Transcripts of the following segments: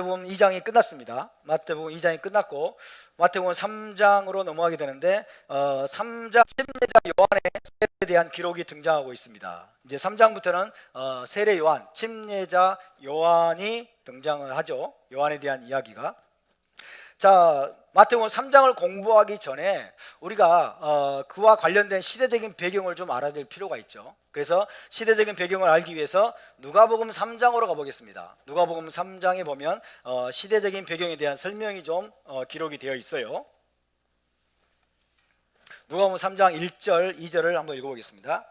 마태복음 2장이 끝났습니다. 마태복음 2장이 끝났고 마태복음 3장으로 넘어가게 되는데 3장 침례자 요한의 세례에 대한 기록이 등장하고 있습니다. 이제 3장부터는 세례 요한, 침례자 요한이 등장을 하죠. 요한에 대한 이야기가. 자, 마태복음 3장을 공부하기 전에 우리가 그와 관련된 시대적인 배경을 좀 알아야 될 필요가 있죠. 그래서 시대적인 배경을 알기 위해서 누가복음 3장으로 가보겠습니다. 누가복음 3장에 보면 시대적인 배경에 대한 설명이 좀 기록이 되어 있어요. 누가복음 3장 1절, 2절을 한번 읽어보겠습니다.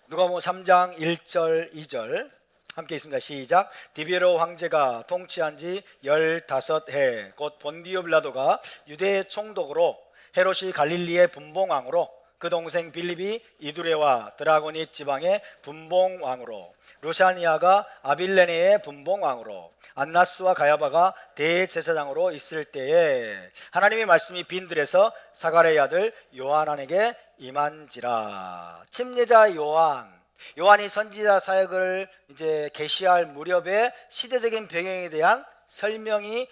누가복음 3장 1절 2절 함께 있습니다. 시작. 디베로 황제가 통치한 지 15해 곧 본디오 빌라도가 유대의 총독으로 헤롯이 갈릴리의 분봉왕으로 그 동생 빌립이 이두레와 드라고니 지방의 분봉왕으로 루샤니아가 아빌레네의 분봉왕으로 안나스와 가야바가 대제사장으로 있을 때에 하나님의 말씀이 빈들에서 사가랴의 아들 요한에게 임한지라. 침례자 요한이 선지자 사역을 이제 계시할 무렵에 시대적인 배경에 대한 설명이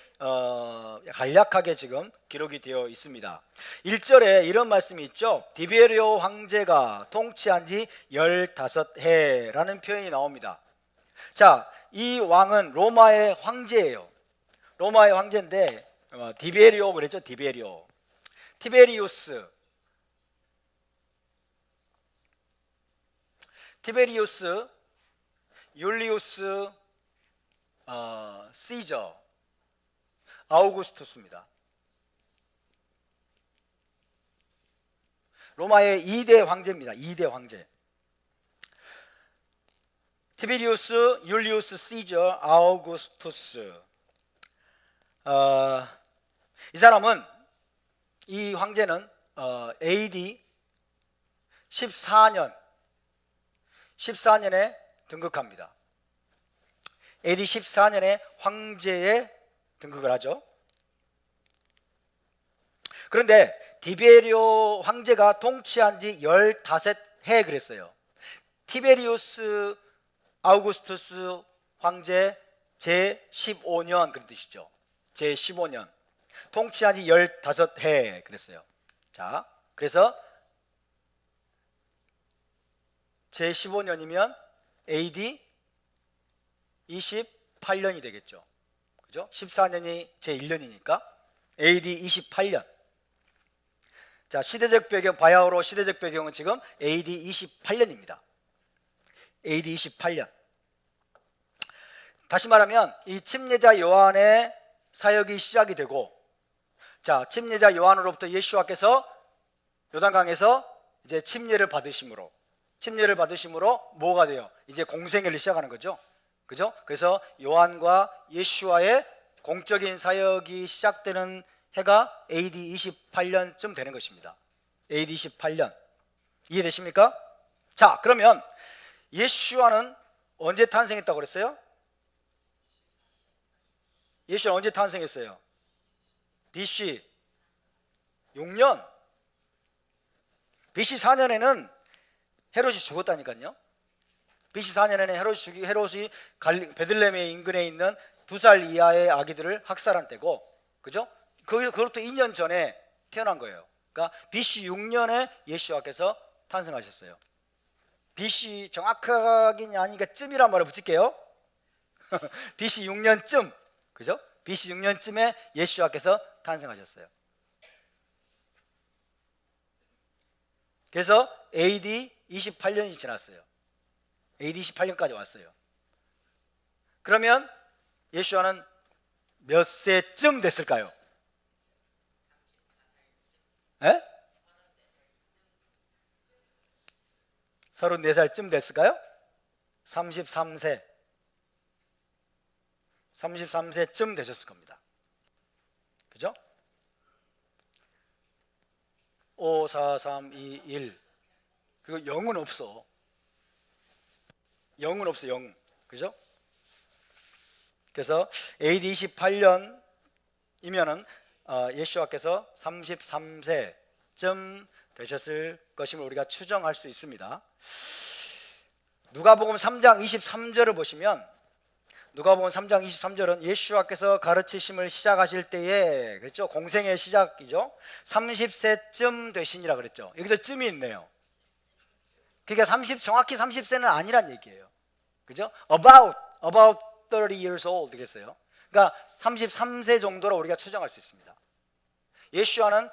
간략하게 지금 기록이 되어 있습니다. 1절에 이런 말씀이 있죠. 디베리오 황제가 통치한 지 15해라는 표현이 나옵니다. 자, 이 왕은 로마의 황제예요. 로마의 황제인데 디베리오 그랬죠. 디베리오, 티베리우스, 율리우스, 시저, 아우구스투스입니다. 로마의 2대 황제입니다. 2대 황제. 티베리우스, 율리우스, 시저, 아우구스투스. 이 사람은, 이 황제는 AD 14년에 등극합니다. AD 14년에 황제에 등극을 하죠. 그런데 디베리오 황제가 통치한 지 15해 그랬어요. 티베리우스 아우구스투스 황제 제15년 그런 뜻이죠. 제15년 통치한 지 15해 그랬어요. 자, 그래서 제15년이면 AD 28년이 되겠죠. 그죠? 14년이 제1년이니까 AD 28년. 자, 시대적 배경, 바야흐로 시대적 배경은 지금 AD 28년입니다. AD 28년. 다시 말하면 이 침례자 요한의 사역이 시작이 되고, 자, 침례자 요한으로부터 예수와께서 요단강에서 이제 침례를 받으심으로 뭐가 돼요? 이제 공생애를 시작하는 거죠. 그죠? 그래서 요한과 예수와의 공적인 사역이 시작되는 해가 AD 28년쯤 되는 것입니다. AD 28년. 이해되십니까? 자, 그러면 예수와는 언제 탄생했다고 그랬어요? 예수는 언제 탄생했어요? BC 6년. BC 4년에는 헤롯이 죽었다니까요. BC 4년에는 헤롯이 베들레헴의 인근에 있는 2살 이하의 아기들을 학살한 때고, 그죠? 그로부터 2년 전에 태어난 거예요. 그러니까 BC 6년에 예수와께서 탄생하셨어요. BC 정확하긴 아니니까 쯤이란 말을 붙일게요. BC 6년쯤, 그죠? BC 6년쯤에 예수와께서 탄생하셨어요. 그래서 AD 28년이 지났어요. AD 28년까지 왔어요. 그러면 예수와는 몇 세쯤 됐을까요? 에? 34살쯤 됐을까요? 33세쯤 되셨을 겁니다. 그죠? 5, 4, 3, 2, 1. 그리고 0은 없어. 0은 없어, 0. 그죠? 그래서 AD 28년이면은 예수와께서 33세쯤 되셨을 것임을 우리가 추정할 수 있습니다. 누가복음 3장 23절을 보시면 누가복음 3장 23절은 예수와께서 가르치심을 시작하실 때에 그렇죠? 공생의 시작이죠. 30세쯤 되시니라 그랬죠. 여기도 쯤이 있네요. 그러니까 정확히 30세는 아니란 얘기예요. 그죠? About 30 years old 되겠어요. 그러니까 33세 정도로 우리가 추정할 수 있습니다. 예수와는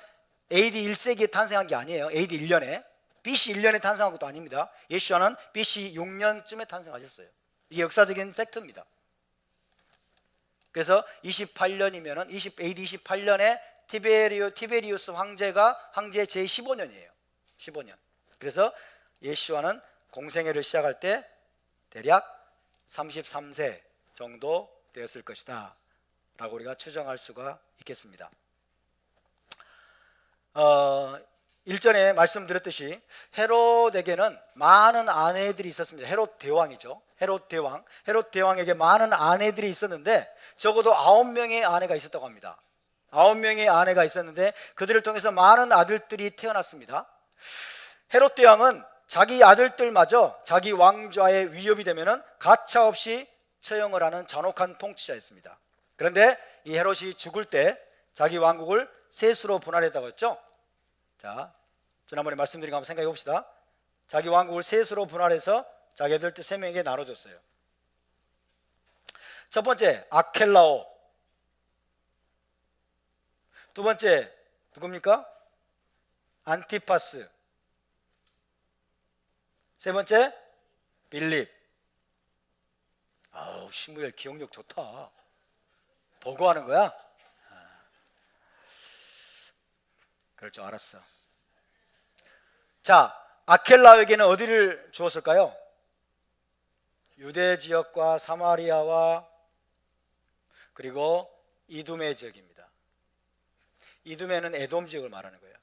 AD 1세기에 탄생한 게 아니에요. AD 1년에 BC 1년에 탄생한 것도 아닙니다. 예수와는 BC 6년쯤에 탄생하셨어요. 이게 역사적인 팩트입니다. 그래서 28년이면은 AD 28년에 티베리우스 황제의 제15년이에요. 15년. 그래서 예수와는 공생애를 시작할 때 대략 33세 정도 되었을 것이다 라고 우리가 추정할 수가 있겠습니다. 일전에 말씀드렸듯이 헤롯에게는 많은 아내들이 있었습니다. 헤롯 대왕이죠. 헤롯 대왕에게 많은 아내들이 있었는데 적어도 9명의 아내가 있었다고 합니다. 9명의 아내가 있었는데 그들을 통해서 많은 아들들이 태어났습니다. 헤롯 대왕은 자기 아들들마저 자기 왕좌의 위협이 되면은 가차없이 처형을 하는 잔혹한 통치자였습니다. 그런데 이 헤롯이 죽을 때 자기 왕국을 셋으로 분할했다고 했죠. 자, 지난번에 말씀드린 거 한번 생각해 봅시다. 자기 왕국을 셋으로 분할해서 자기 아들들 3명에게 나눠줬어요. 첫 번째 아켈라오, 두 번째 누굽니까? 안티파스, 세 번째 빌립. 아우, 신무엘 기억력 좋다. 보고하는 거야? 그럴 줄 알았어. 자, 아켈라에게는 어디를 주었을까요? 유대 지역과 사마리아와 그리고 이두메 지역입니다. 이두메는 에돔 지역을 말하는 거예요.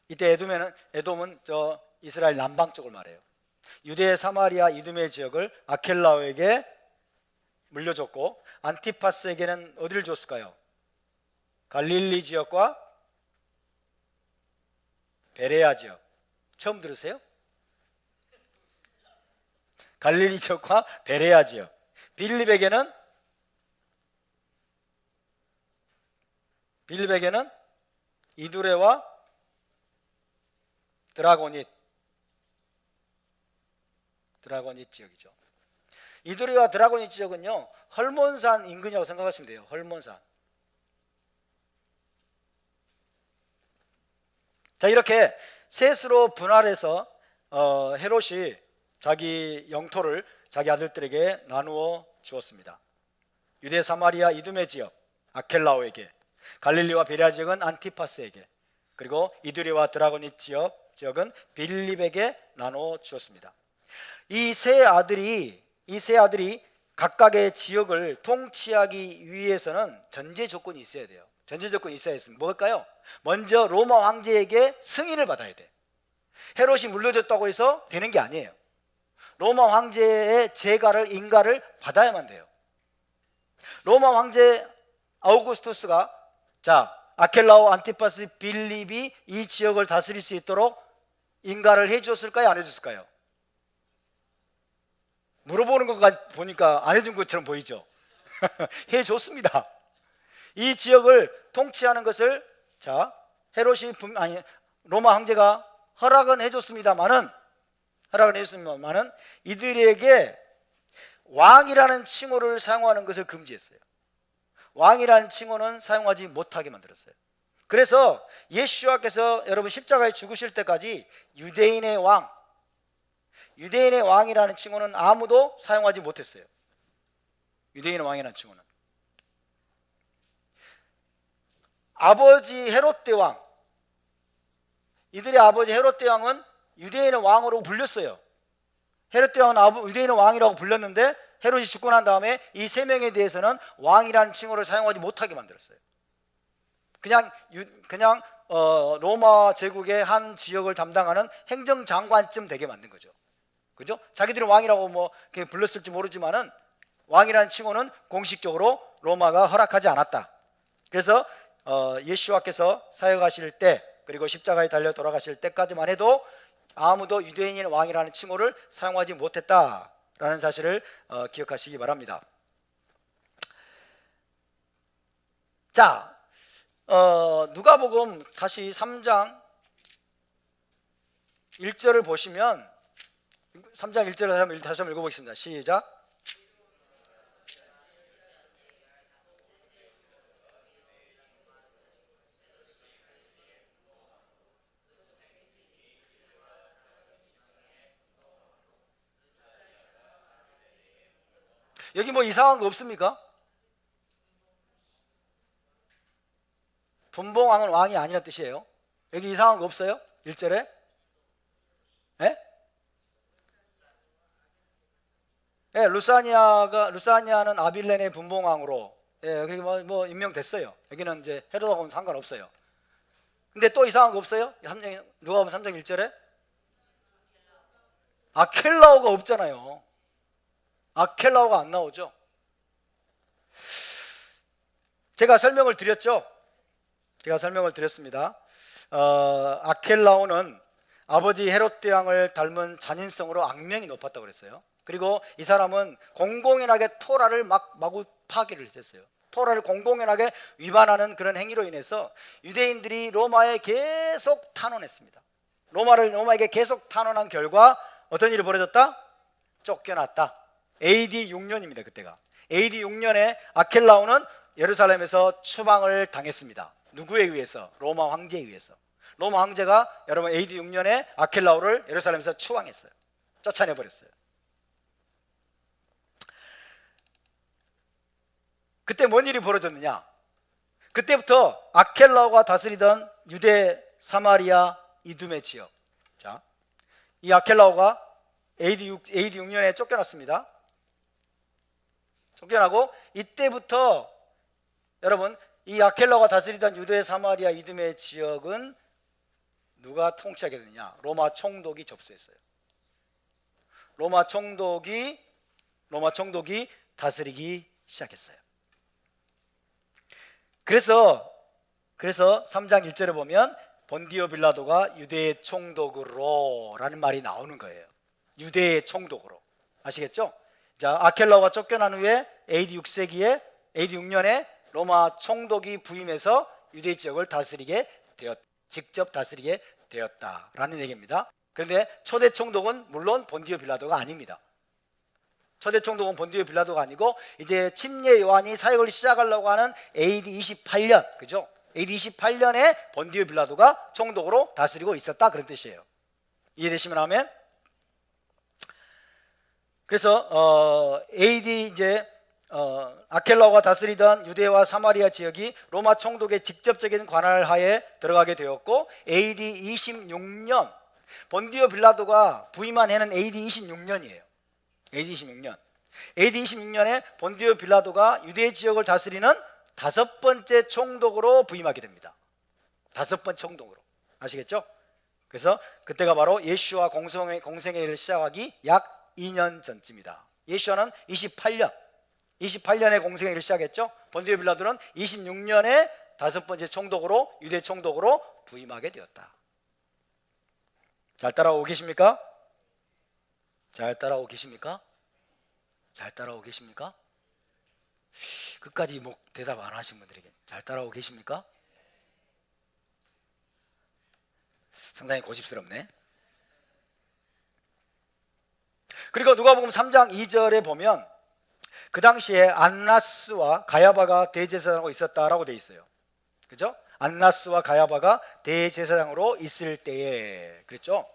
이때 에돔은 저 이스라엘 남방 쪽을 말해요. 유대, 사마리아, 이두메 지역을 아켈라오에게 물려줬고 안티파스에게는 어디를 줬을까요? 갈릴리 지역과 베레아 지역. 처음 들으세요? 갈릴리 지역과 베레아 지역. 빌립에게는 이두레와 드라고닛 지역이죠. 이두레와 드라고닛 지역은요, 헐몬산 인근이라고 생각하시면 돼요. 헐몬산. 자, 이렇게 셋으로 분할해서 헤롯이 자기 영토를 자기 아들들에게 나누어 주었습니다. 유대, 사마리아, 이두메 지역 아켈라오에게, 갈릴리와 베레아 지역은 안티파스에게, 그리고 이두레와 드라고닛 지역은 빌립에게 나누어 주었습니다. 이 세 아들이 각각의 지역을 통치하기 위해서는 전제 조건이 있어야 돼요. 전제 조건이 있어야 했습니다. 뭘까요? 먼저 로마 황제에게 승인을 받아야 돼. 헤롯이 물려줬다고 해서 되는 게 아니에요. 로마 황제의 인가를 받아야만 돼요. 로마 황제 아우구스투스가 아켈라오, 안티파스, 빌립이 이 지역을 다스릴 수 있도록 인가를 해줬을까요? 안 해줬을까요? 물어보는 것 보니까 안 해준 것처럼 보이죠? 해줬습니다. 이 지역을 통치하는 것을 로마 황제가 허락은 해줬습니다만은 이들에게 왕이라는 칭호를 사용하는 것을 금지했어요. 왕이라는 칭호는 사용하지 못하게 만들었어요. 그래서 예수와께서 여러분 십자가에 죽으실 때까지 유대인의 왕이라는 칭호는 아무도 사용하지 못했어요. 유대인의 왕이라는 칭호는. 아버지 헤롯 대왕, 이들의 아버지 헤롯 대왕은 유대인의 왕으로 불렸어요. 헤롯 대왕은 유대인의 왕이라고 불렸는데 헤롯이 죽고 난 다음에 이 세 명에 대해서는 왕이라는 칭호를 사용하지 못하게 만들었어요. 그냥 로마 제국의 한 지역을 담당하는 행정장관쯤 되게 만든 거죠. 그죠? 자기들은 왕이라고 불렀을지 모르지만은 왕이라는 칭호는 공식적으로 로마가 허락하지 않았다. 그래서 예수와께서 사역하실 때 그리고 십자가에 달려 돌아가실 때까지만 해도 아무도 유대인의 왕이라는 칭호를 사용하지 못했다라는 사실을 기억하시기 바랍니다. 자, 누가복음 다시 3장 1절을 보시면 3장 1절을 다시 한번 읽어보겠습니다. 시작. 여기 뭐 이상한 거 없습니까? 분봉왕은 왕이 아니란 뜻이에요. 여기 이상한 거 없어요? 1절에? 예? 예, 루사니아는 아빌렌의 분봉왕으로 그리고 뭐 임명됐어요. 여기는 이제 헤로도하고는 상관없어요. 근데 또 이상한 거 없어요? 누가복음 3장 1절에? 아켈라오가 없잖아요. 아켈라오가 안 나오죠. 제가 설명을 드렸습니다. 아켈라오는 아버지 헤롯 왕을 닮은 잔인성으로 악명이 높았다고 그랬어요. 그리고 이 사람은 공공연하게 토라를 마구 파괴를 했어요. 토라를 공공연하게 위반하는 그런 행위로 인해서 유대인들이 로마에 계속 탄원했습니다. 로마에게 계속 탄원한 결과 어떤 일이 벌어졌다? 쫓겨났다. AD 6년입니다. 그때가 AD 6년에 아켈라오는 예루살렘에서 추방을 당했습니다. 누구에 의해서? 로마 황제에 의해서. 로마 황제가 여러분 AD 6년에 아켈라오를 예루살렘에서 추방했어요. 쫓아내버렸어요. 그때 뭔 일이 벌어졌느냐? 그때부터 아켈라오가 다스리던 유대, 사마리아, 이두메 지역. 자, 이 아켈라오가 AD 6년에 쫓겨났습니다. 쫓겨나고 이때부터 여러분 이 아켈라오가 다스리던 유대, 사마리아, 이두메 지역은 누가 통치하게 되느냐? 로마 총독이 접수했어요. 로마 총독이 다스리기 시작했어요. 그래서 3장 1절에 보면 본디오 빌라도가 유대의 총독으로 라는 말이 나오는 거예요. 유대의 총독으로. 아시겠죠? 자, 아켈라오가 쫓겨난 후에 AD 6년에 로마 총독이 부임해서 유대 지역을 직접 다스리게 되었다라는 얘기입니다. 그런데 초대 총독은 물론 본디오 빌라도가 아닙니다. 초대 총독은 본디오 빌라도가 아니고 이제 침례 요한이 사역을 시작하려고 하는 AD 28년, 그죠? AD 28년에 본디오 빌라도가 총독으로 다스리고 있었다 그런 뜻이에요. 이해되시면 하면. 그래서 AD 아켈라오가 다스리던 유대와 사마리아 지역이 로마 총독의 직접적인 관할 하에 들어가게 되었고 AD 26년 본디오 빌라도가 부임한 해는 AD 26년이에요. AD 26년에 본디오 빌라도가 유대 지역을 다스리는 5번째 총독으로 부임하게 됩니다. 5번째 총독으로. 아시겠죠? 그래서 그때가 바로 예수와 공생애를 시작하기 약 2년 전쯤이다. 예수와는 28년에 공생애를 시작했죠. 본디오 빌라도는 26년에 5번째 총독으로 유대 총독으로 부임하게 되었다. 잘 따라오고 계십니까? 잘 따라오고 계십니까? 끝까지 대답 안 하신 분들에게 잘 따라오고 계십니까? 상당히 고집스럽네. 그리고 누가복음 3장 2절에 보면 그 당시에 안나스와 가야바가 대제사장으로 있었다라고 되어 있어요. 그죠? 안나스와 가야바가 대제사장으로 있을 때에 그랬죠?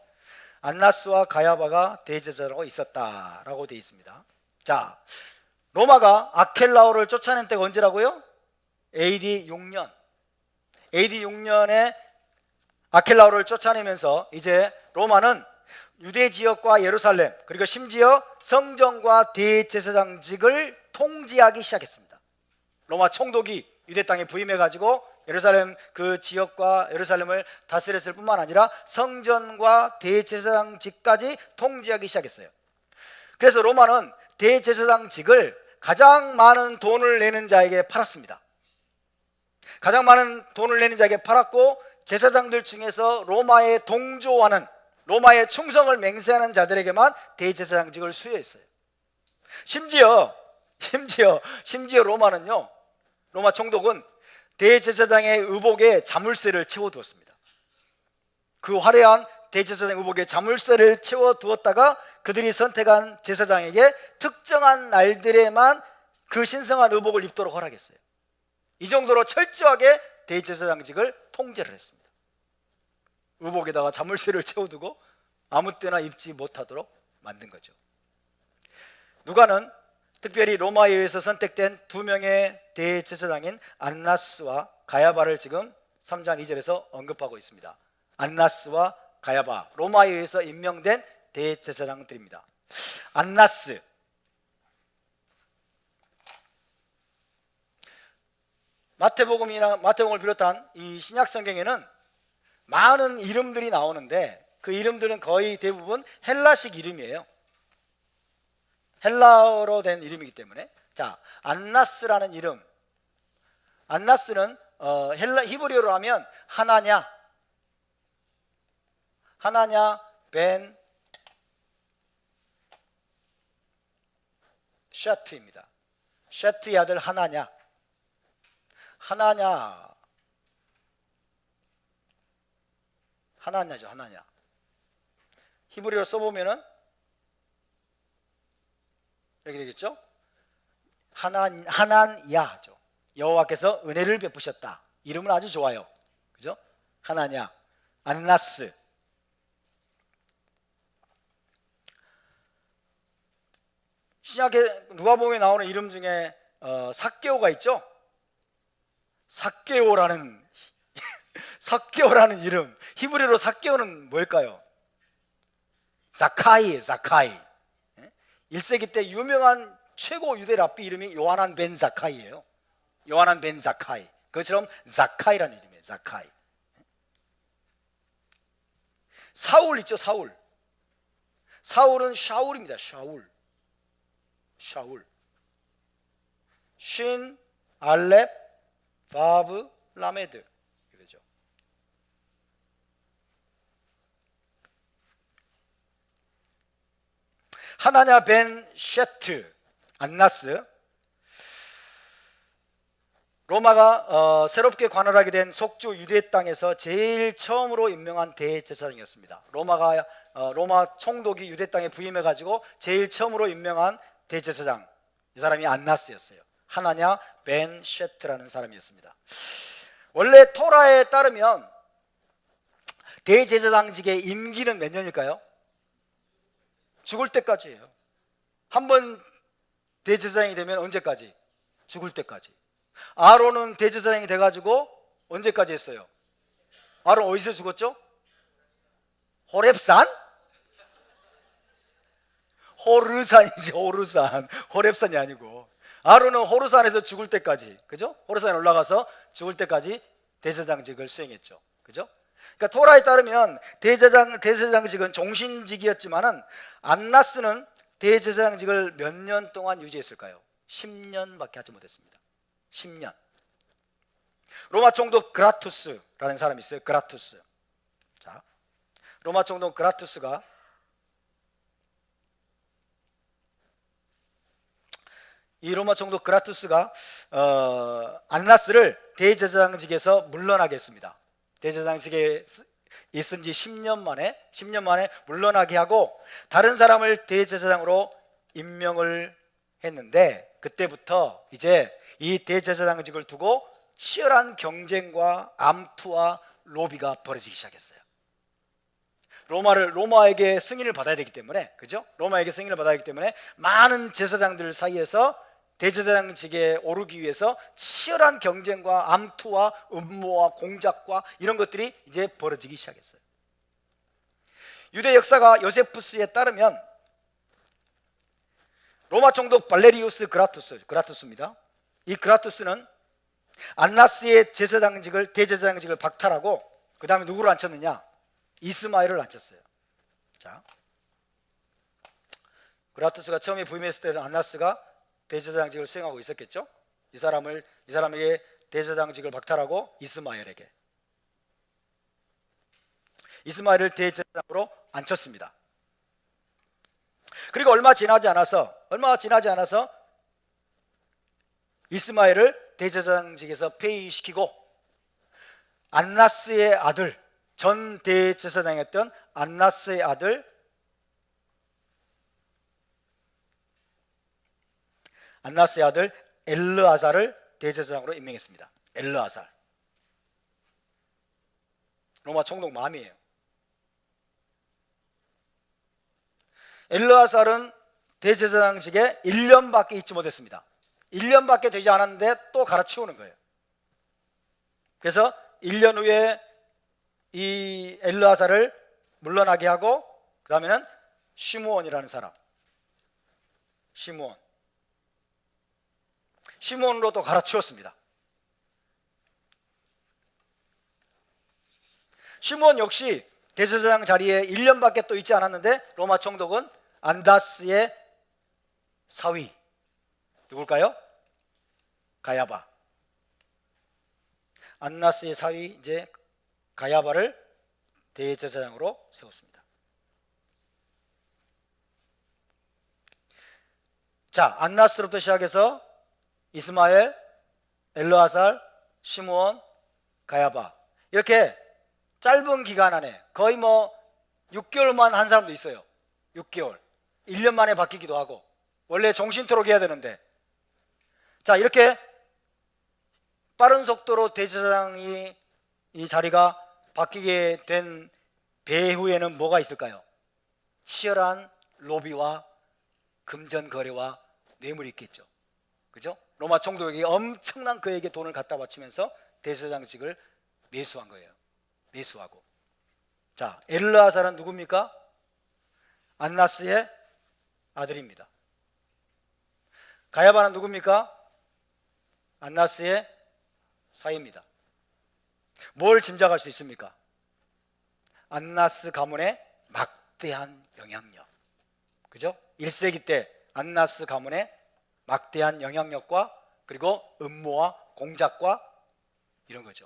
안나스와 가야바가 대제사장으로 있었다라고 되어 있습니다. 자, 로마가 아켈라오를 쫓아낸 때가 언제라고요? AD 6년. AD 6년에 아켈라오를 쫓아내면서 이제 로마는 유대 지역과 예루살렘 그리고 심지어 성전과 대제사장직을 통제하기 시작했습니다. 로마 총독이 유대 땅에 부임해가지고 예루살렘 그 지역과 예루살렘을 다스렸을 뿐만 아니라 성전과 대제사장직까지 통제하기 시작했어요. 그래서 로마는 대제사장직을 가장 많은 돈을 내는 자에게 팔았습니다. 가장 많은 돈을 내는 자에게 팔았고 제사장들 중에서 로마에 동조하는, 로마에 충성을 맹세하는 자들에게만 대제사장직을 수여했어요. 심지어 로마는요, 로마 총독은 대제사장의 의복에 자물쇠를 채워두었습니다. 그 화려한 대제사장 의복에 자물쇠를 채워두었다가 그들이 선택한 제사장에게 특정한 날들에만 그 신성한 의복을 입도록 허락했어요. 이 정도로 철저하게 대제사장직을 통제를 했습니다. 의복에다가 자물쇠를 채워두고 아무 때나 입지 못하도록 만든 거죠. 누가는 특별히 로마에 의해서 선택된 두 명의 대제사장인 안나스와 가야바를 지금 3장 2절에서 언급하고 있습니다. 안나스와 가야바, 로마에 의해서 임명된 대제사장들입니다. 안나스, 마태복음을 비롯한 이 신약 성경에는 많은 이름들이 나오는데 그 이름들은 거의 대부분 헬라식 이름이에요. 헬라어로 된 이름이기 때문에. 자, 안나스라는 이름, 안나스는 히브리어로 하면 하나냐 벤 샤트입니다. 샤트의 아들 하나냐. 하나냐죠. 하나냐. 히브리어로 써보면은 이렇게 되겠죠. 하난야죠. 여호와께서 은혜를 베푸셨다. 이름은 아주 좋아요. 그죠? 하나냐, 안나스. 신약에 누가복음에 나오는 이름 중에 삭개오가 있죠. 삭개오라는 이름, 히브리어로 삭개오는 뭘까요? 자카이. 1세기 때 유명한 최고 유대 랍비 이름이 요하난 벤 자카이예요. 요하난 벤 자카이. 그것처럼 자카이라는 이름이에요. 자카이. 사울 있죠. 사울은 샤울입니다. 샤울. 신, 알렙, 바브, 라메드. 그러죠. 하나냐 벤 셰트, 안나스. 로마가 새롭게 관할하게 된 속주 유대 땅에서 제일 처음으로 임명한 대제사장이었습니다. 로마 총독이 유대 땅에 부임해 가지고 제일 처음으로 임명한 대제사장, 이 사람이 안나스였어요. 하나냐 벤 셰트라는 사람이었습니다. 원래 토라에 따르면 대제사장직의 임기는 몇 년일까요? 죽을 때까지예요. 한 번 대제사장이 되면 언제까지? 죽을 때까지. 아론은 대제사장이 돼가지고 언제까지 했어요? 아론 어디서 죽었죠? 호렙산? 호르산이지. 호렙산이 아니고. 아론은 호르산에서 죽을 때까지, 그죠? 호르산에 올라가서 죽을 때까지 대제사장직을 수행했죠. 그죠? 그러니까 토라에 따르면 대제사장직은 종신직이었지만은 안나스는 대제사장직을 몇 년 동안 유지했을까요? 10년밖에 하지 못했습니다. 10년. 로마 총독 그라투스라는 사람이 있어요. 그라투스. 자, 로마 총독 그라투스가 안나스를 대제사장직에서 물러나게 했습니다. 대제사장직에 있은 지 10년 만에 물러나게 하고 다른 사람을 대제사장으로 임명을 했는데, 그때부터 이제 이 대제사장직을 두고 치열한 암투와 로비가 벌어지기 시작했어요. 로마에게 승인을 받아야 되기 때문에, 그죠? 로마에게 승인을 받아야 하기 때문에 많은 제사장들 사이에서 대제사장직에 오르기 위해서 치열한 경쟁과 암투와 음모와 공작과 이런 것들이 이제 벌어지기 시작했어요. 유대 역사가 요세푸스에 따르면 로마 총독 발레리우스 그라투스입니다. 이 그라투스는 안나스의 대제사장직을 박탈하고 그 다음에 누구를 앉혔느냐? 이스마엘을 앉혔어요. 자, 그라투스가 처음에 부임했을 때는 안나스가 대제사장직을 수행하고 있었겠죠. 이 사람에게 대제사장직을 박탈하고 이스마엘을 대제사장으로 앉혔습니다. 그리고 얼마 지나지 않아서 이스마엘을 대제사장직에서 폐위시키고 안나스의 아들, 전 대제사장이었던 안나스의 아들 엘르아살을 대제사장으로 임명했습니다. 엘르아살, 로마 총독 맘이에요. 엘르아살은 대제사장직에 1년밖에 있지 못했습니다. 1년밖에 되지 않았는데 또 갈아치우는 거예요. 그래서 1년 후에 이 엘르아살을 물러나게 하고 그 다음에는 시므온이라는 사람, 시므온으로 또 갈아치웠습니다. 시므온 역시 대제사장 자리에 1년밖에 또 있지 않았는데 로마 총독은 안다스의 사위, 누굴까요? 가야바. 안나스의 사위 이제 가야바를 대제사장으로 세웠습니다. 자, 안나스로부터 시작해서 이스마엘, 엘르아살, 시므온, 가야바, 이렇게 짧은 기간 안에 거의 6개월만 한 사람도 있어요. 6개월, 1년 만에 바뀌기도 하고, 원래 종신토록 해야 되는데, 자, 이렇게 빠른 속도로 대제사장이 이 자리가 바뀌게 된 배후에는 뭐가 있을까요? 치열한 로비와 금전 거래와 뇌물이 있겠죠. 그죠? 로마 총독에게 엄청난 그에게 돈을 갖다 바치면서 대제사장직을 매수한 거예요. 매수하고. 자, 엘르아살은 누굽니까? 안나스의 아들입니다. 가야바는 누굽니까? 안나스의 사위입니다. 뭘 짐작할 수 있습니까? 안나스 가문의 막대한 영향력, 그죠? 1세기 때 안나스 가문의 막대한 영향력과 그리고 음모와 공작과 이런 거죠.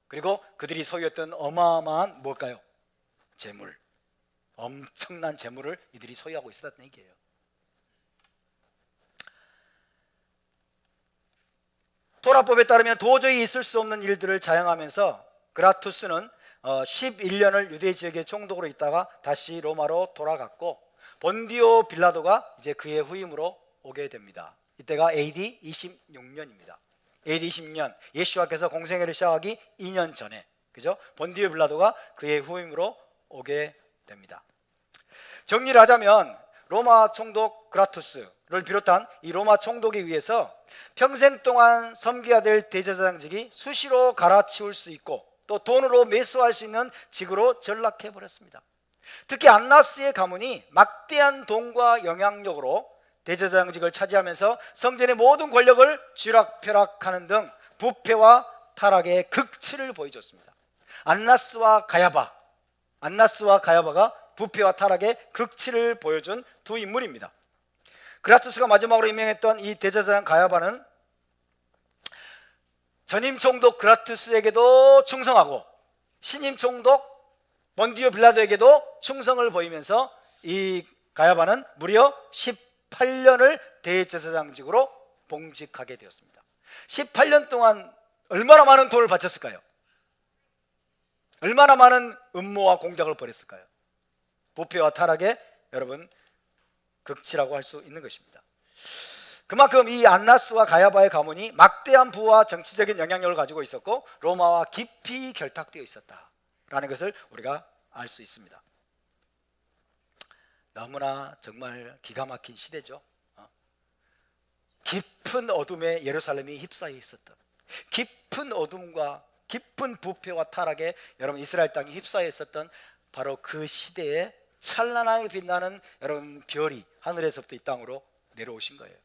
그리고 그들이 소유했던 어마어마한 뭘까요? 재물, 엄청난 재물을 이들이 소유하고 있었다는 얘기예요. 토라법에 따르면 도저히 있을 수 없는 일들을 자행하면서 그라투스는 11년을 유대 지역의 총독으로 있다가 다시 로마로 돌아갔고, 본디오 빌라도가 이제 그의 후임으로 오게 됩니다. 이때가 AD 26년입니다. AD 26년, 예수와께서 공생애를 시작하기 2년 전에, 그죠? 본디오 빌라도가 그의 후임으로 오게 됩니다. 정리를 하자면 로마 총독 그라투스를 비롯한 이 로마 총독에 의해서 평생 동안 섬겨야 될 대제사장직이 수시로 갈아치울 수 있고 또 돈으로 매수할 수 있는 직으로 전락해 버렸습니다. 특히 안나스의 가문이 막대한 돈과 영향력으로 대제사장직을 차지하면서 성전의 모든 권력을 쥐락펴락하는 등 부패와 타락의 극치를 보여줬습니다. 안나스와 가야바가 부패와 타락의 극치를 보여준 두 인물입니다. 그라투스가 마지막으로 임명했던 이 대제사장 가야바는 전임 총독 그라투스에게도 충성하고 신임 총독 본디오 빌라도에게도 충성을 보이면서 이 가야바는 무려 18년을 대제사장직으로 봉직하게 되었습니다. 18년 동안 얼마나 많은 돈을 바쳤을까요? 얼마나 많은 음모와 공작을 벌였을까요? 부패와 타락의 여러분 극치라고 할 수 있는 것입니다. 그만큼 이 안나스와 가야바의 가문이 막대한 부와 정치적인 영향력을 가지고 있었고 로마와 깊이 결탁되어 있었다라는 것을 우리가 알 수 있습니다. 너무나 정말 기가 막힌 시대죠. 깊은 어둠에 예루살렘이 휩싸여 있었던, 깊은 어둠과 깊은 부패와 타락에 여러분 이스라엘 땅이 휩싸여 있었던 바로 그 시대에 찬란하게 빛나는 여러분 별이 하늘에서부터 이 땅으로 내려오신 거예요.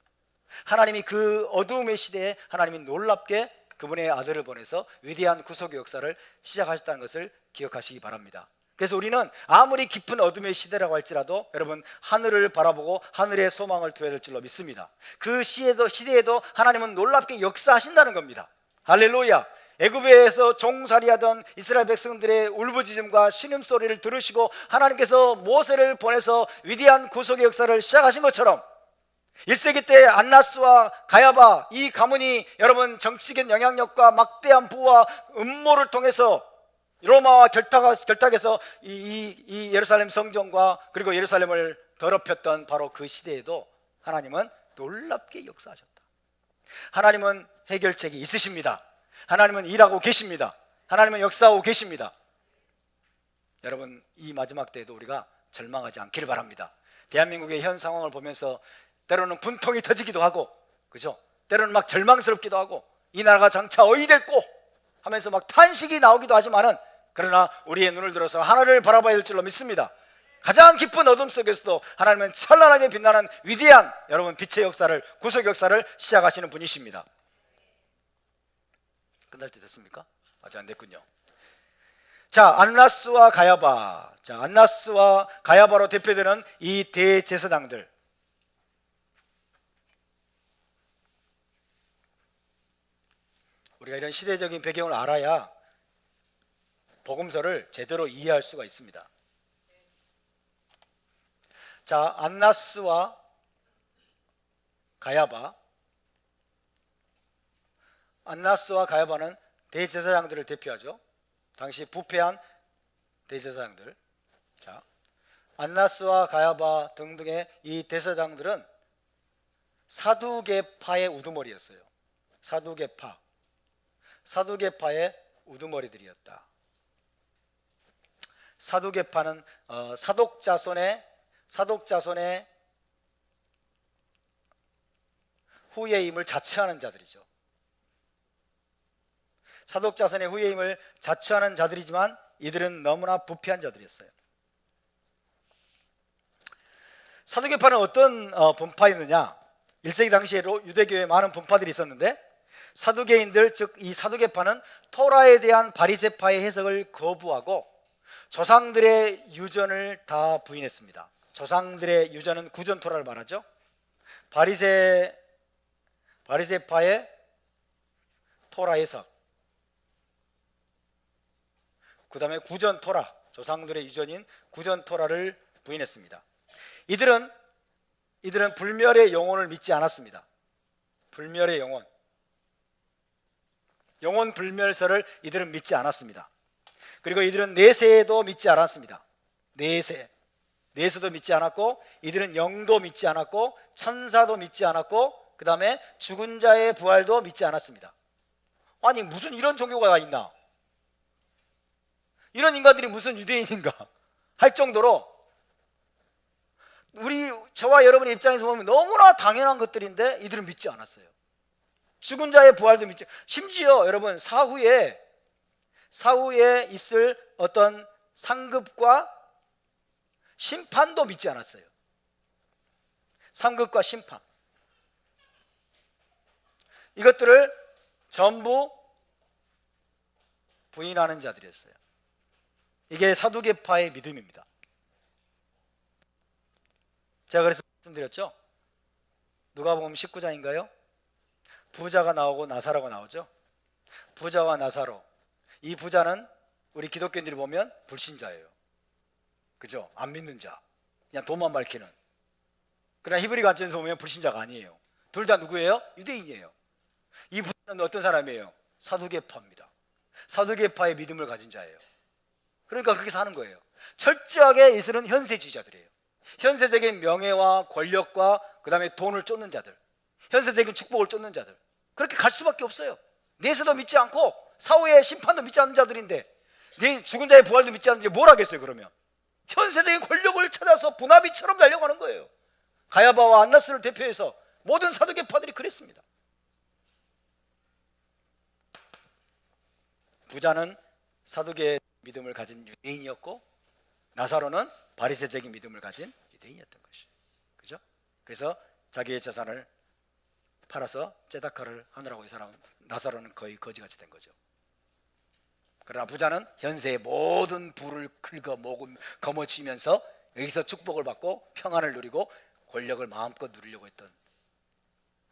하나님이 그 어두움의 시대에 하나님이 놀랍게 그분의 아들을 보내서 위대한 구속의 역사를 시작하셨다는 것을 기억하시기 바랍니다. 그래서 우리는 아무리 깊은 어둠의 시대라고 할지라도 여러분 하늘을 바라보고 하늘의 소망을 두어야 될 줄로 믿습니다. 그 시대에도 하나님은 놀랍게 역사하신다는 겁니다. 할렐루야. 애굽에서 종살이하던 이스라엘 백성들의 울부짖음과 신음소리를 들으시고 하나님께서 모세를 보내서 위대한 구속의 역사를 시작하신 것처럼 1세기 때 안나스와 가야바 이 가문이 여러분 정치적인 영향력과 막대한 부와 음모를 통해서 로마와 결탁해서 이 예루살렘 성전과 그리고 예루살렘을 더럽혔던 바로 그 시대에도 하나님은 놀랍게 역사하셨다. 하나님은 해결책이 있으십니다. 하나님은 일하고 계십니다. 하나님은 역사하고 계십니다. 여러분 이 마지막 때에도 우리가 절망하지 않기를 바랍니다. 대한민국의 현 상황을 보면서 때로는 분통이 터지기도 하고, 그죠? 때로는 막 절망스럽기도 하고, 이 나라가 장차 어디 될꼬 하면서 막 탄식이 나오기도 하지만은, 그러나 우리의 눈을 들어서 하나를 바라봐야 할 줄로 믿습니다. 가장 깊은 어둠 속에서도 하나님은 찬란하게 빛나는 위대한 여러분 빛의 역사를, 구속 역사를 시작하시는 분이십니다. 끝날 때 됐습니까? 아직 안 됐군요. 자, 안나스와 가야바. 자, 안나스와 가야바로 대표되는 이 대제사장들. 우리가 이런 시대적인 배경을 알아야 복음서를 제대로 이해할 수가 있습니다. 자, 안나스와 가야바. 안나스와 가야바는 대제사장들을 대표하죠. 당시 부패한 대제사장들. 자, 안나스와 가야바 등등의 이 대제사장들은 사두개파의 우두머리였어요. 사두개파의 우두머리들이었다. 사두개파는 사독자손의 후예임을 자처하는 자들이죠. 사독자손의 후예임을 자처하는 자들이지만 이들은 너무나 부패한 자들이었어요. 사두개파는 어떤 분파였느냐? 1세기 당시에도 유대교에 많은 분파들이 있었는데, 사두개인들 즉 이 사두개파는 토라에 대한 바리새파의 해석을 거부하고 조상들의 유전을 다 부인했습니다. 조상들의 유전은 구전 토라를 말하죠. 바리새파의 토라 해석, 그 다음에 구전 토라, 조상들의 유전인 구전 토라를 부인했습니다. 이들은 불멸의 영혼을 믿지 않았습니다. 불멸의 영혼 불멸설을 이들은 믿지 않았습니다. 그리고 이들은 내세도 믿지 않았습니다. 내세도 믿지 않았고, 이들은 영도 믿지 않았고, 천사도 믿지 않았고, 그 다음에 죽은 자의 부활도 믿지 않았습니다. 아니 무슨 이런 종교가 다 있나? 이런 인간들이 무슨 유대인인가 할 정도로 저와 여러분의 입장에서 보면 너무나 당연한 것들인데 이들은 믿지 않았어요. 죽은 자의 부활도 믿지, 심지어 여러분 사후에 있을 어떤 상급과 심판도 믿지 않았어요. 상급과 심판, 이것들을 전부 부인하는 자들이었어요. 이게 사두개파의 믿음입니다. 제가 그래서 말씀드렸죠. 누가복음 19장인가요? 부자가 나오고 나사로가 나오죠. 부자와 나사로, 이 부자는 우리 기독교인들이 보면 불신자예요. 그죠? 안 믿는 자, 그냥 돈만 밝히는. 그러나 히브리 관점에서 보면 불신자가 아니에요. 둘 다 누구예요? 유대인이에요. 이 부자는 어떤 사람이에요? 사두개파입니다. 사두개파의 믿음을 가진 자예요. 그러니까 그렇게 사는 거예요. 철저하게 이들은 현세주의자들이에요. 현세적인 명예와 권력과 그 다음에 돈을 쫓는 자들, 현세적인 축복을 쫓는 자들, 그렇게 갈 수밖에 없어요. 내세도 믿지 않고 사후의 심판도 믿지 않는 자들인데, 죽은 자의 부활도 믿지 않는데 뭘 하겠어요? 그러면 현세적인 권력을 찾아서 분화비처럼 달려가는 거예요. 가야바와 안나스를 대표해서 모든 사두개파들이 그랬습니다. 부자는 사두개의 믿음을 가진 유대인이었고, 나사로는 바리새적인 믿음을 가진 유대인이었던 것이에요. 그죠? 그래서 자기의 재산을 팔아서 째다카를 하느라고 이 사람은, 나사로는 거의 거지같이 된 거죠. 그러나 부자는 현세의 모든 부를 거머쥐면서 여기서 축복을 받고 평안을 누리고 권력을 마음껏 누리려고 했던,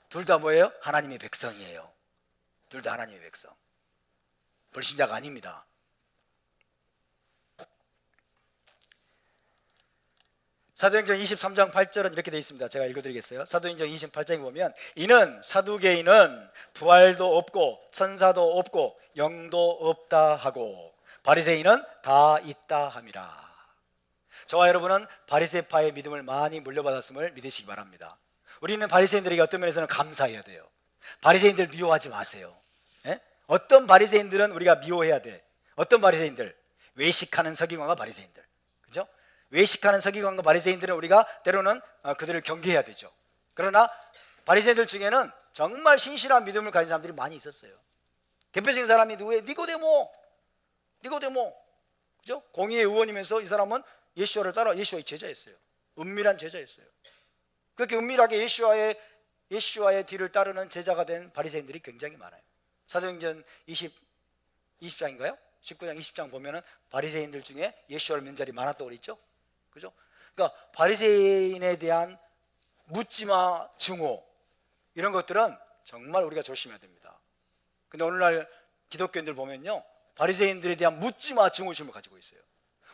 둘 다 뭐예요? 하나님의 백성이에요. 둘 다 하나님의 백성, 불신자가 아닙니다. 사도행전 23장 8절은 이렇게 되어 있습니다. 제가 읽어드리겠어요. 사도행전 28장에 보면 이는 사두개인은 부활도 없고 천사도 없고 영도 없다 하고 바리새인은 다 있다 함이라. 저와 여러분은 바리새파의 믿음을 많이 물려받았음을 믿으시기 바랍니다. 우리는 바리새인들에게 어떤 면에서는 감사해야 돼요. 바리새인들 미워하지 마세요. 예? 어떤 바리새인들은 우리가 미워해야 돼. 어떤 바리새인들? 외식하는 서기관과 바리새인들, 그죠? 외식하는 서기관과 바리새인들은 우리가 때로는 그들을 경계해야 되죠. 그러나 바리새인들 중에는 정말 신실한 믿음을 가진 사람들이 많이 있었어요. 대표적인 사람이 누구예요? 니고데모, 그죠? 공의회 의원이면서 이 사람은 예수와를 따라 예수와의 제자였어요. 은밀한 제자였어요. 그렇게 은밀하게 예수와의 뒤를 따르는 제자가 된 바리새인들이 굉장히 많아요. 사도행전 20장인가요? 19장 20장 보면은 바리새인들 중에 예수와를 믿는 자들이 많았다고 그랬죠. 그죠? 그러니까 바리새인에 대한 묻지마 증오, 이런 것들은 정말 우리가 조심해야 됩니다. 근데 오늘날 기독교인들 보면요, 바리새인들에 대한 묻지마 증오심을 가지고 있어요.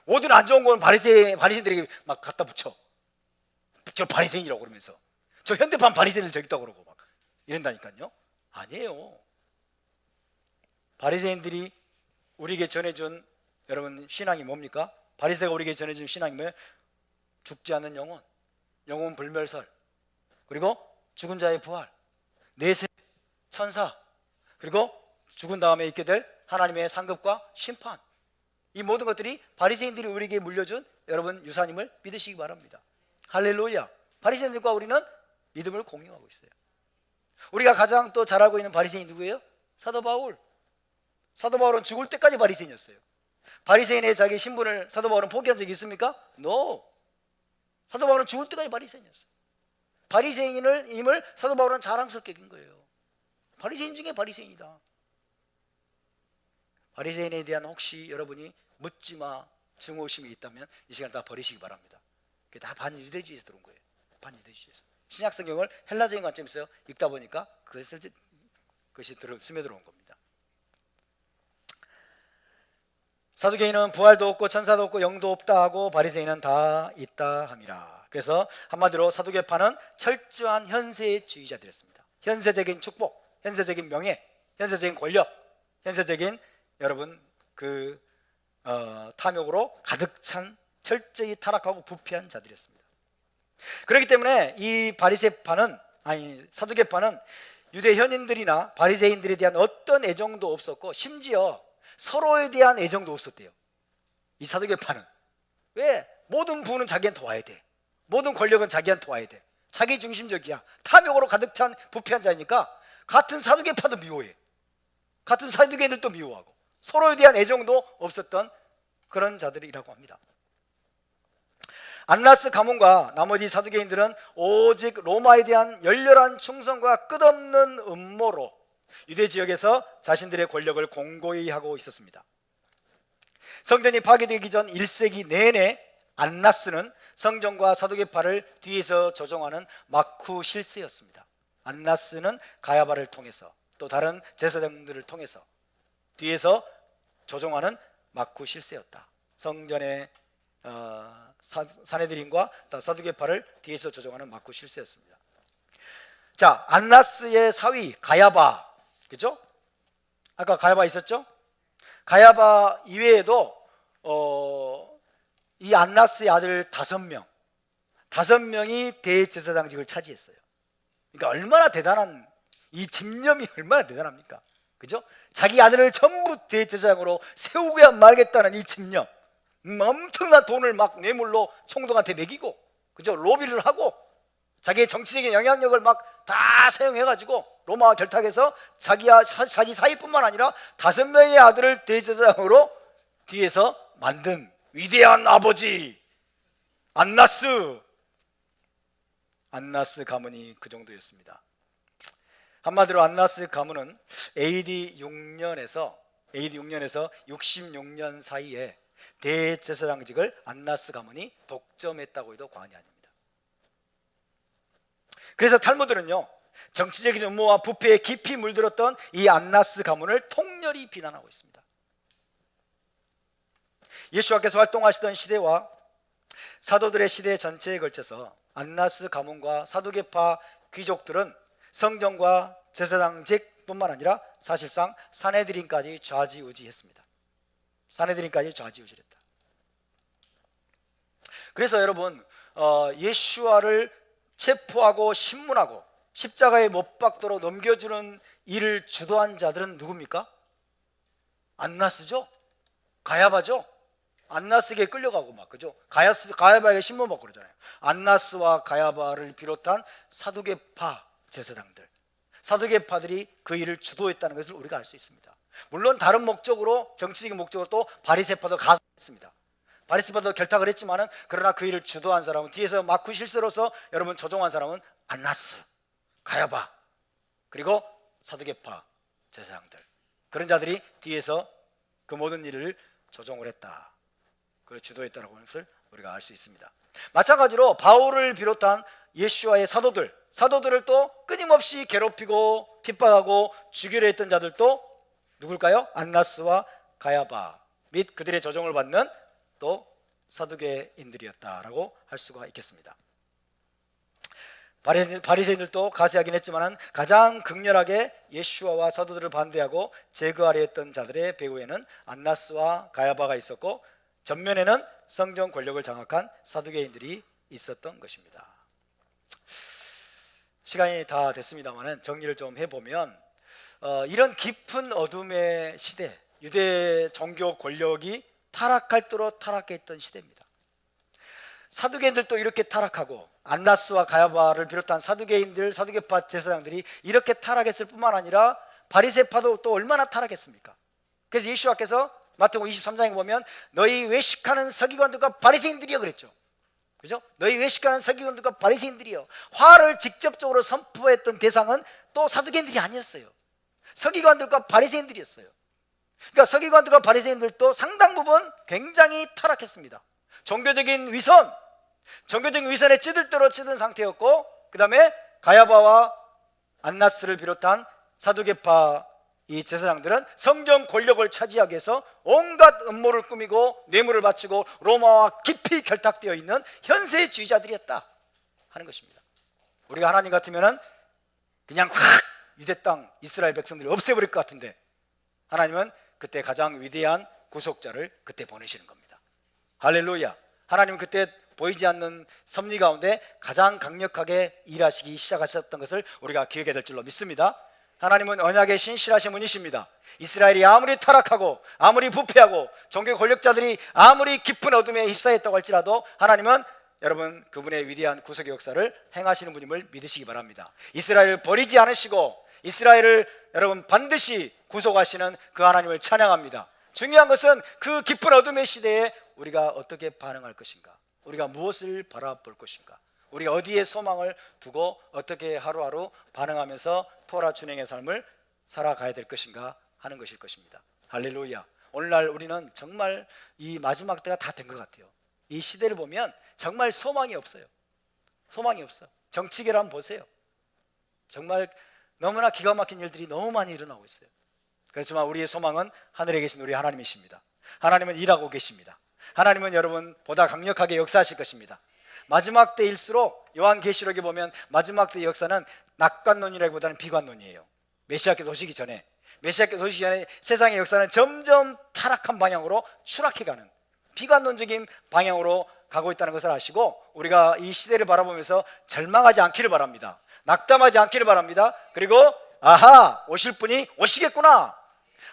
모든 안 좋은 건 바리새인들에게 막 갖다 붙여. 저 바리새인이라고 그러면서, 저 현대판 바리새인들 저기 있다고 그러고 막 이런다니까요. 아니에요. 바리새인들이 우리에게 전해준, 여러분, 신앙이 뭡니까? 바리새가 우리에게 전해준 신앙이 뭐예요? 죽지 않는 영혼 불멸설, 그리고 죽은 자의 부활, 내세, 천사, 그리고 죽은 다음에 있게 될 하나님의 상급과 심판, 이 모든 것들이 바리새인들이 우리에게 물려준 여러분 유산임을 믿으시기 바랍니다. 할렐루야. 바리새인들과 우리는 믿음을 공유하고 있어요. 우리가 가장 또 잘 알고 있는 바리새인이 누구예요? 사도 바울. 사도 바울은 죽을 때까지 바리새인이었어요. 바리새인의 자기 신분을 사도 바울은 포기한 적이 있습니까? No. 사도 바울은 죽을 때까지 바리새인이었어요. 바리새인임을 사도 바울은 자랑스럽게 긴 거예요. 바리새인 중에 바리새인이다. 바리새인에 대한 혹시 여러분이 묻지마 증오심이 있다면 이 시간 다 버리시기 바랍니다. 그게 다 반유대주의에서 들어온 거예요. 반유대주의에서. 신약 성경을 헬라적인 관점에서 읽다 보니까 그것이 스며들어온 겁니다. 사두개인은 부활도 없고 천사도 없고 영도 없다 하고 바리새인은 다 있다 함이라. 그래서 한마디로 사두개파는 철저한 현세주의자들이었습니다. 현세적인 축복, 현세적인 명예, 현세적인 권력, 현세적인 여러분 탐욕으로 가득 찬 철저히 타락하고 부패한 자들이었습니다. 그렇기 때문에 이 사두개파는 유대 현인들이나 바리새인들에 대한 어떤 애정도 없었고, 심지어 서로에 대한 애정도 없었대요. 이 사두개파는. 왜? 모든 부는 자기한테 와야 돼. 모든 권력은 자기한테 와야 돼. 자기 중심적이야. 탐욕으로 가득 찬 부패한 자니까 같은 사두개파도 미워해. 같은 사두개인들도 미워하고, 서로에 대한 애정도 없었던 그런 자들이라고 합니다. 안나스 가문과 나머지 사두개인들은 오직 로마에 대한 열렬한 충성과 끝없는 음모로 유대 지역에서 자신들의 권력을 공고히 하고 있었습니다. 성전이 파괴되기 전 1세기 내내 안나스는 성전과 사두개파를 뒤에서 조종하는 마쿠 실세였습니다. 안나스는 가야바를 통해서, 또 다른 제사장들을 통해서 뒤에서 조종하는 마쿠 실세였다. 성전의 사내들인과 사두개파를 뒤에서 조종하는 마쿠 실세였습니다. 자, 안나스의 사위 가야바, 그죠? 아까 가야바 있었죠? 가야바 이외에도 이 안나스의 아들 5명이 대제사장직을 차지했어요. 그러니까 얼마나 대단한, 이 집념이 얼마나 대단합니까? 그죠? 자기 아들을 전부 대제사장으로 세우고야 말겠다는 이 집념, 엄청난 돈을 막 뇌물로 총독한테 매기고, 그죠? 로비를 하고 자기의 정치적인 영향력을 막 다 사용해가지고 로마 결탁에서 자기 사위뿐만 아니라 5명의 아들을 대제사장으로 뒤에서 만든 위대한 아버지 안나스 가문이 그 정도였습니다. 한마디로 안나스 가문은 AD 6년에서 66년 사이에 대제사장직을 안나스 가문이 독점했다고 해도 과언이 아닙니다. 그래서 탈무드는요, 정치적인 음모와 부패에 깊이 물들었던 이 안나스 가문을 통렬히 비난하고 있습니다. 예수와께서 활동하시던 시대와 사도들의 시대 전체에 걸쳐서 안나스 가문과 사두개파 귀족들은 성전과 제사장직뿐만 아니라 사실상 산헤드린까지 좌지우지했습니다. 산헤드린까지 좌지우지했다. 그래서 여러분, 예수와를 체포하고 신문하고 십자가에 못 박도록 넘겨주는 일을 주도한 자들은 누굽니까? 안나스죠? 가야바죠? 안나스에게 끌려가고 막, 그죠? 가야바에게 신문 받고 그러잖아요. 안나스와 가야바를 비롯한 사두개파 제사장들, 사두개파들이 그 일을 주도했다는 것을 우리가 알 수 있습니다. 물론 다른 목적으로, 정치적인 목적으로 또 바리새파도 가담했습니다. 바리새파도 결탁을 했지만은, 그러나 그 일을 주도한 사람은, 뒤에서 마쿠 실세로서 여러분 조종한 사람은 안나스, 가야바, 그리고 사두개파 제사장들, 그런 자들이 뒤에서 그 모든 일을 조종을 했다, 그걸 주도했다는 것을 우리가 알 수 있습니다. 마찬가지로 바울을 비롯한 예수와의 사도들을 또 끊임없이 괴롭히고 핍박하고 죽이려 했던 자들도 누굴까요? 안나스와 가야바 및 그들의 조종을 받는 또 사두개인들이었다라고 할 수가 있겠습니다. 바리새인들도 가세하긴 했지만 가장 극렬하게 예수와와 사도들을 반대하고 제거하려 했던 자들의 배후에는 안나스와 가야바가 있었고, 전면에는 성전 권력을 장악한 사두개인들이 있었던 것입니다. 시간이 다 됐습니다만 정리를 좀 해보면, 이런 깊은 어둠의 시대, 유대 종교 권력이 타락할 대로 타락했던 시대입니다. 사두개인들도 이렇게 타락하고 안나스와 가야바를 비롯한 사두개인들, 사두개파 제사장들이 이렇게 타락했을 뿐만 아니라 바리새파도 또 얼마나 타락했습니까? 그래서 예수와께서 마태복음 23장에 보면 너희 외식하는 서기관들과 바리새인들이여 그랬죠. 그죠? 너희 외식하는 서기관들과 바리새인들이여. 화를 직접적으로 선포했던 대상은 또 사두개인들이 아니었어요. 서기관들과 바리새인들이었어요. 그러니까 서기관들과 바리새인들도 상당 부분 굉장히 타락했습니다. 종교적인 위선에 찌들도록 찌든 상태였고, 그 다음에 가야바와 안나스를 비롯한 사두개파 이 제사장들은 성전 권력을 차지하기 위해서 온갖 음모를 꾸미고 뇌물을 바치고 로마와 깊이 결탁되어 있는 현세주의자들이었다 하는 것입니다. 우리가 하나님 같으면 그냥 확 유대 땅 이스라엘 백성들을 없애버릴 것 같은데, 하나님은 그때 가장 위대한 구속자를 그때 보내시는 겁니다. 할렐루야. 하나님은 그때 보이지 않는 섭리 가운데 가장 강력하게 일하시기 시작하셨던 것을 우리가 기억해야 될 줄로 믿습니다. 하나님은 언약의 신실하신 분이십니다. 이스라엘이 아무리 타락하고 아무리 부패하고 종교 권력자들이 아무리 깊은 어둠에 휩싸였다고 할지라도 하나님은 여러분 그분의 위대한 구속의 역사를 행하시는 분임을 믿으시기 바랍니다. 이스라엘을 버리지 않으시고 이스라엘을 여러분 반드시 구속하시는 그 하나님을 찬양합니다. 중요한 것은 그 깊은 어둠의 시대에 우리가 어떻게 반응할 것인가, 우리가 무엇을 바라볼 것인가, 우리가 어디에 소망을 두고 어떻게 하루하루 반응하면서 토라 준행의 삶을 살아가야 될 것인가 하는 것일 것입니다. 할렐루야. 오늘날 우리는 정말 이 마지막 때가 다 된 것 같아요. 이 시대를 보면 정말 소망이 없어요. 소망이 없어. 정치계를 한번 보세요. 정말 너무나 기가 막힌 일들이 너무 많이 일어나고 있어요. 그렇지만 우리의 소망은 하늘에 계신 우리 하나님이십니다. 하나님은 일하고 계십니다. 하나님은 여러분 보다 강력하게 역사하실 것입니다. 마지막 때일수록 요한계시록에 보면 마지막 때의 역사는 낙관론이라기보다는 비관론이에요. 메시아께서 오시기 전에 세상의 역사는 점점 타락한 방향으로 추락해가는 비관론적인 방향으로 가고 있다는 것을 아시고, 우리가 이 시대를 바라보면서 절망하지 않기를 바랍니다. 낙담하지 않기를 바랍니다. 그리고 아하, 오실 분이 오시겠구나,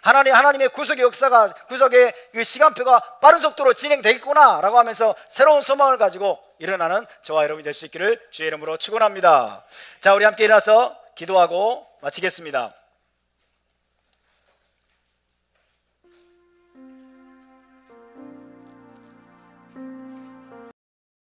하나님의 구속의 역사가, 구속의 그 시간표가 빠른 속도로 진행되겠구나 라고 하면서 새로운 소망을 가지고 일어나는 저와 여러분이 될 수 있기를 주의 이름으로 축원합니다. 자, 우리 함께 일어나서 기도하고 마치겠습니다.